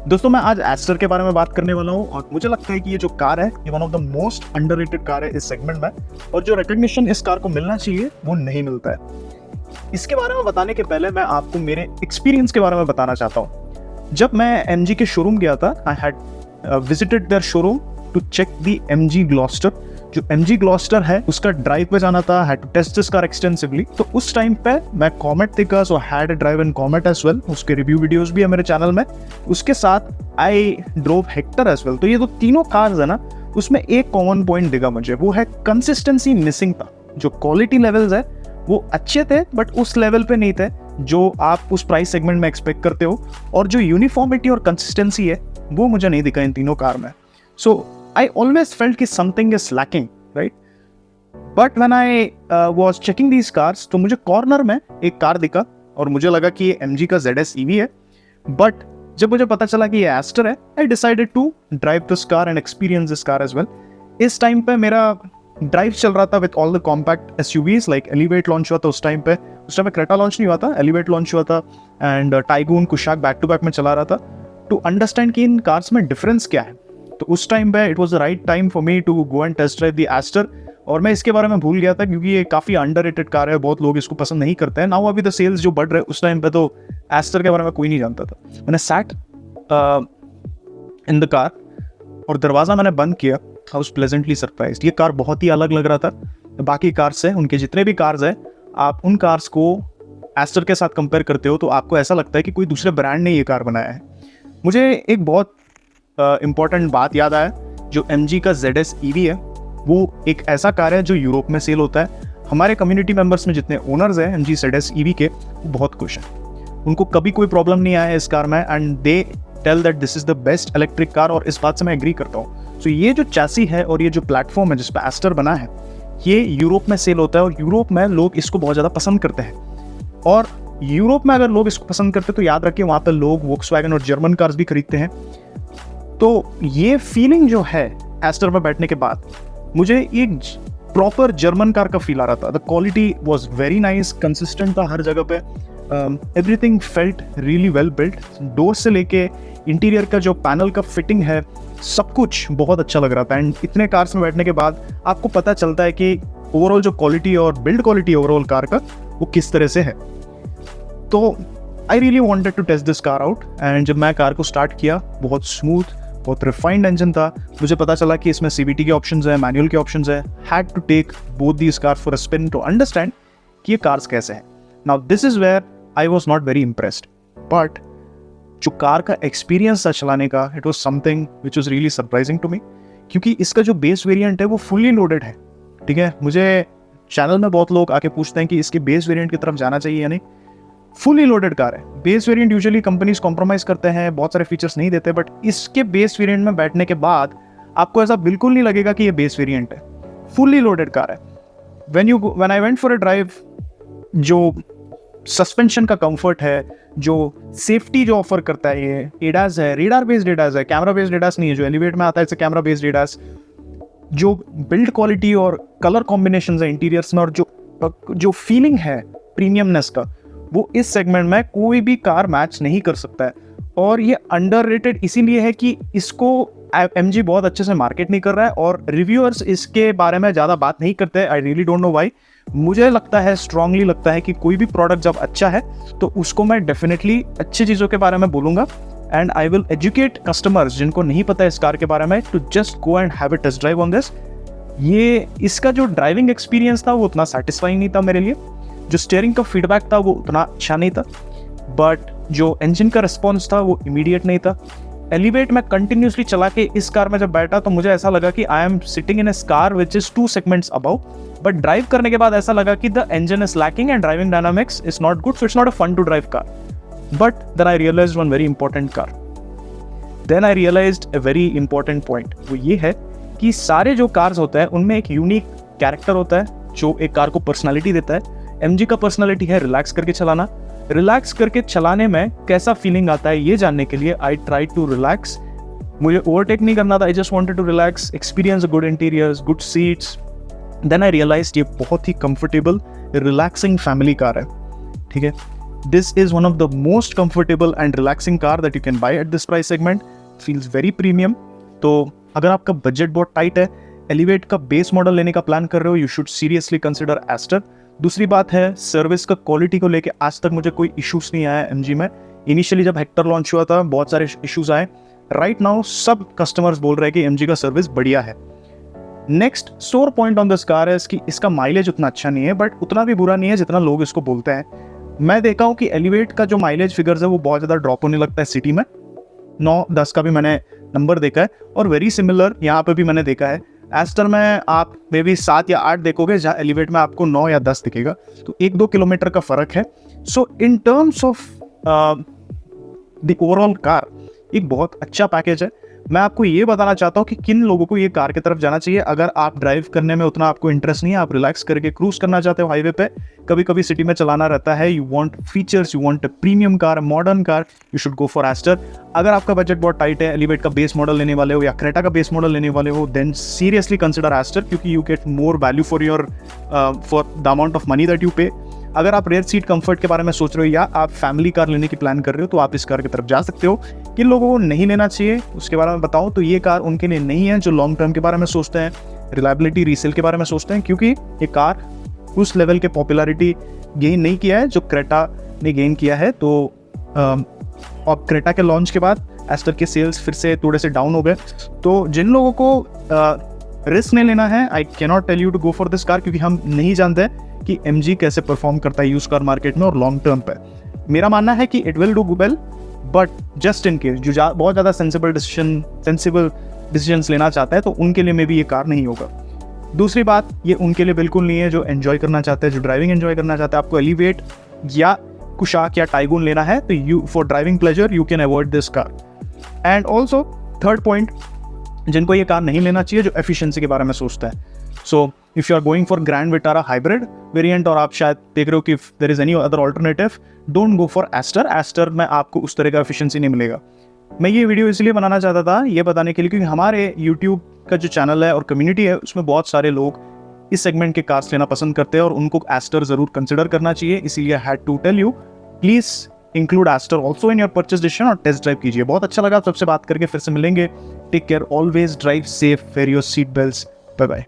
दोस्तों मैं आज एस्टर के बारे में बात करने वाला हूँ और मुझे लगता है कि ये जो कार है ये one of the most underrated car है इस सेगमेंट में, और जो रिकॉग्निशन इस कार को मिलना चाहिए वो नहीं मिलता है। इसके बारे में बताने के पहले मैं आपको मेरे एक्सपीरियंस के बारे में बताना चाहता हूँ। जब मैं एमजी के शोरूम गया था, I had visited their showroom to check the MG Gloster. जो एमजी ग्लॉस्टर है उसका ड्राइव पे जाना था, had to test this car extensively. तो उस टाइम पे मैं कॉमेट देखा, so had a drive in Comet as well. उसके रिव्यू वीडियोस भी है मेरे चैनल में। उसके साथ I drove Hector as well. तो ये जो तीनों कार्स है ना, उसमें एक कॉमन पॉइंट दिखा मुझे, वो है कंसिस्टेंसी मिसिंग था। जो क्वालिटी लेवल्स है वो अच्छे थे बट उस लेवल पे नहीं थे जो आप उस प्राइस सेगमेंट में एक्सपेक्ट करते हो, और जो यूनिफॉर्मिटी और कंसिस्टेंसी है वो मुझे नहीं दिखा इन तीनों कार में। सो I always felt कि something is lacking, right? But when I was checking these cars, तो मुझे कॉर्नर में एक कार दिखा और मुझे लगा कि ये MG का ZS EV है। बट जब मुझे पता चला कि ये एस्टर है, I decided to drive this car and experience this car as well. इस टाइम पे मेरा ड्राइव चल रहा था with all the compact SUVs, like Elevate launch हुआ था उस टाइम पे क्रेटा लॉन्च नहीं हुआ था, Elevate लॉन्च हुआ था, and Taigun Kushaq back to back में चला रहा था टू अंडरस्टैंड कि इन कार्स में डिफरेंस क्या है। तो उस टाइम पे it was the right time for me to go and test drive the Astor. और मैं इसके बारे में भूल गया था क्योंकि ये काफ़ी अंडररेटेड कार है, बहुत लोग इसको पसंद नहीं करते हैं। नाउ अभी तो सेल्स जो बढ़ रहे हैं, उस टाइम पे तो एस्टर के बारे में कोई नहीं जानता था। मैंने सैट इन द कार और दरवाज़ा मैंने बंद किया। I was pleasantly surprised. ये कार बहुत ही अलग लग रहा था बाकी कार से। उनके जितने भी कार्स हैं, आप उन कार्स को एस्टर के साथ कंपेयर करते हो तो आपको ऐसा लगता है कि कोई दूसरे ब्रांड ने ये कार बनाया है। मुझे एक बहुत इम्पॉर्टेंट बात याद आया। जो MG का ZS EV है वो एक ऐसा कार है जो यूरोप में सेल होता है। हमारे कम्युनिटी मेंबर्स में जितने ओनर्स हैं MG ZS EV के, वो बहुत खुश हैं। उनको कभी कोई प्रॉब्लम नहीं आया इस कार में, and they tell that this is the best electric car, और इस बात से मैं एग्री करता हूँ। सो ये जो चैसी है और ये जो प्लेटफॉर्म है जिस पर एस्टर बना है, ये यूरोप में सेल होता है और यूरोप में लोग इसको बहुत ज़्यादा पसंद करते हैं। और यूरोप में अगर लोग इसको पसंद करते हैं तो याद रखिए वहाँ पर लोग वोक्सवैगन और जर्मन कार्स भी खरीदते हैं। तो ये फीलिंग जो है एस्टर में बैठने के बाद, मुझे एक प्रॉपर जर्मन कार का फील आ रहा था। The quality was very nice, consistent था हर जगह पे। Everything felt really well built. Door से लेके इंटीरियर का जो पैनल का फिटिंग है, सब कुछ बहुत अच्छा लग रहा था। एंड इतने कार्स में बैठने के बाद आपको पता चलता है कि ओवरऑल जो क्वालिटी और बिल्ड क्वालिटी ओवरऑल कार का वो किस तरह से है। तो I really wanted to test this car out. And जब मैं कार को स्टार्ट किया, बहुत स्मूथ, बहुत रिफाइंड इंजन था। मुझे पता चला कि इसमें CVT के ऑप्शंस हैं, मैनुअल के ऑप्शंस हैं। Had to take both these car for a spin to understand कि ये कार्स कैसे हैं। Now this is where I was not very impressed, but जो कार का एक्सपीरियंस था चलाने का, it was something which was really surprising to me, क्योंकि इसका जो बेस वेरिएंट है वो फुल्ली लोडेड है। ठीक है, मुझे चैनल में बहुत लोग आके पूछते हैं कि इसके बेस वेरिएंट की तरफ जाना चाहिए या नहीं। फुली लोडेड कार है। Base variant usually companies compromise करते हैं, बहुत सारे फीचर्स नहीं देते, बट इसके बेस वेरिएंट में बैठने के बाद आपको ऐसा बिल्कुल नहीं लगेगा कि ये बेस वेरिएंट है। फुली लोडेड कार है। When I went for a drive, जो सस्पेंशन का कंफर्ट है, जो सेफ्टी जो ऑफर करता है, ये एडास है, रेडार बेस्ड एडास है, कैमरा बेस्ड एडास नहीं है जो एलिवेट में आता है, कैमरा बेस्ड एडास। जो बिल्ड क्वालिटी और कलर कॉम्बिनेशन है इंटीरियर्स में, और जो फीलिंग है प्रीमियमनेस का, वो इस सेगमेंट में कोई भी कार मैच नहीं कर सकता है। और ये अंडररेटेड इसीलिए है कि इसको MG बहुत अच्छे से मार्केट नहीं कर रहा है और रिव्यूअर्स इसके बारे में ज़्यादा बात नहीं करते हैं। I really don't know why. मुझे लगता है, स्ट्रांगली लगता है कि कोई भी प्रोडक्ट जब अच्छा है तो उसको मैं डेफिनेटली अच्छी चीज़ों के बारे में बोलूँगा, and I will educate customers जिनको नहीं पता है इस कार के बारे में, to just go and have a test drive on this. ये इसका जो ड्राइविंग एक्सपीरियंस था वो उतना सेटिस्फाइंग नहीं था मेरे लिए। जो स्टीयरिंग का फीडबैक था वो उतना अच्छा नहीं था, बट जो इंजन का रिस्पॉन्स था वो इमीडिएट नहीं था। एलिवेट में कंटिन्यूसली चला के इस कार में जब बैठा तो मुझे ऐसा लगा कि I am sitting in a car which is 2 segments above, but drive करने के बाद ऐसा लगा कि the engine is lacking and driving dynamics is not good, so it's not a fun to drive car. But then I realised one very important point. वो ये है कि सारे जो कार्स होते हैं उनमें एक यूनिक कैरेक्टर होता है जो एक कार को पर्सनैलिटी देता है। MG का पर्सनालिटी है रिलैक्स करके चलाना। रिलैक्स करके चलाने में कैसा फीलिंग आता है ये जानने के लिए आई ट्राई टू रिलैक्स। मुझे ओवरटेक नहीं करना था, I just wanted to relax, experience good interiors, good seats. Then I realised ये बहुत ही कंफर्टेबल रिलैक्सिंग फैमिली कार है। ठीक है, This is one of the most comfortable and relaxing car that you can buy at this price segment. Feels very premium. तो अगर आपका budget बहुत टाइट है, एलिवेट का बेस मॉडल लेने का प्लान कर रहे हो, you should seriously consider Astor. दूसरी बात है सर्विस का क्वालिटी को लेके आज तक मुझे कोई इश्यूज नहीं आया एमजी में। इनिशियली जब हेक्टर लॉन्च हुआ था बहुत सारे इश्यूज आए। राइट नाउ सब कस्टमर्स बोल रहे हैं कि एमजी का सर्विस बढ़िया है। नेक्स्ट सोर पॉइंट ऑन दिस कार है कि इसका माइलेज उतना अच्छा नहीं है, बट उतना भी बुरा नहीं है जितना लोग इसको बोलते हैं। मैं देखा हूँ कि एलिवेट का जो माइलेज फिगर्स है वो बहुत ज़्यादा ड्रॉप होने लगता है सिटी में। 9-10 का भी मैंने नंबर देखा है, और वेरी सिमिलर यहाँ पे भी मैंने देखा है। एस्टर में आप मे बी 7 या 8 देखोगे, जहाँ एलिवेट में आपको 9 या 10 दिखेगा, तो 1-2 किलोमीटर का फर्क है। So in terms of the overall car एक बहुत अच्छा पैकेज है। मैं आपको ये बताना चाहता हूँ कि किन लोगों को ये कार की तरफ जाना चाहिए। अगर आप ड्राइव करने में उतना आपको इंटरेस्ट नहीं है, आप रिलैक्स करके क्रूज करना चाहते हो हाईवे पे, कभी कभी सिटी में चलाना रहता है, you want features, you want a premium car, modern car, you should go for Astor. अगर आपका बजट बहुत टाइट है, एलिवेट का बेस मॉडल लेने वाले हो या क्रेटा का बेस मॉडल लेने वाले हो, देन सीरियसली कंसिडर एस्टर, क्योंकि you get more value for the amount of money that you पे। अगर आप रेयर सीट कंफर्ट के बारे में सोच रहे हो या आप फैमिली कार लेने की प्लान कर रहे हो, तो आप इस कार की तरफ जा सकते हो। किन लोगों को नहीं लेना चाहिए उसके बारे में बताऊं तो ये कार उनके लिए नहीं है जो लॉन्ग टर्म के बारे में सोचते हैं, रिलायबिलिटी, रीसेल के बारे में सोचते हैं, क्योंकि ये कार उस लेवल के पॉपुलैरिटी गेन नहीं किया है जो क्रेटा ने गेन किया है। तो अब क्रेटा के लॉन्च के बाद एस्टर के सेल्स फिर से थोड़े से डाउन हो गए। तो जिन लोगों को रिस्क नहीं लेना है, I can not tell you to go for this car, क्योंकि हम नहीं जानते कि एमजी कैसे परफॉर्म करता है यूज्ड कार मार्केट में और लॉन्ग टर्म पे। मेरा मानना है कि it will do well, but just in case जो बहुत ज़्यादा सेंसिबल डिसीजंस लेना चाहता है, तो उनके लिए मे बी ये कार नहीं होगा। दूसरी बात, ये उनके लिए बिल्कुल नहीं है जो एंजॉय करना चाहते हैं, जो ड्राइविंग एंजॉय करना चाहते हैं। आपको एलिवेट या कुशाक या टाइगून लेना है तो you for driving pleasure you can avoid this car. And also third point, जिनको ये कार नहीं लेना चाहिए जो एफिशिएंसी के बारे में सोचता है। So if you are going for Grand Vitara hybrid variant और आप शायद देख रहे हो कि if there is any other alternative, don't go for Astor. Astor में आपको उस तरह का एफिशिएंसी नहीं मिलेगा। मैं ये वीडियो इसलिए बनाना चाहता था, ये बताने के लिए, क्योंकि हमारे यूट्यूब का जो चैनल है और कम्युनिटी है उसमें बहुत सारे लोग इस सेगमेंट के कार्स लेना पसंद करते हैं और उनको एस्टर जरूर कंसिडर करना चाहिए। इसीलिए had to tell you, please include Astor also in your purchase decision और टेस्ट ड्राइव कीजिए। बहुत अच्छा लगा सबसे बात करके, फिर से मिलेंगे। Take care, always drive safe, wear your seat belts. Bye bye.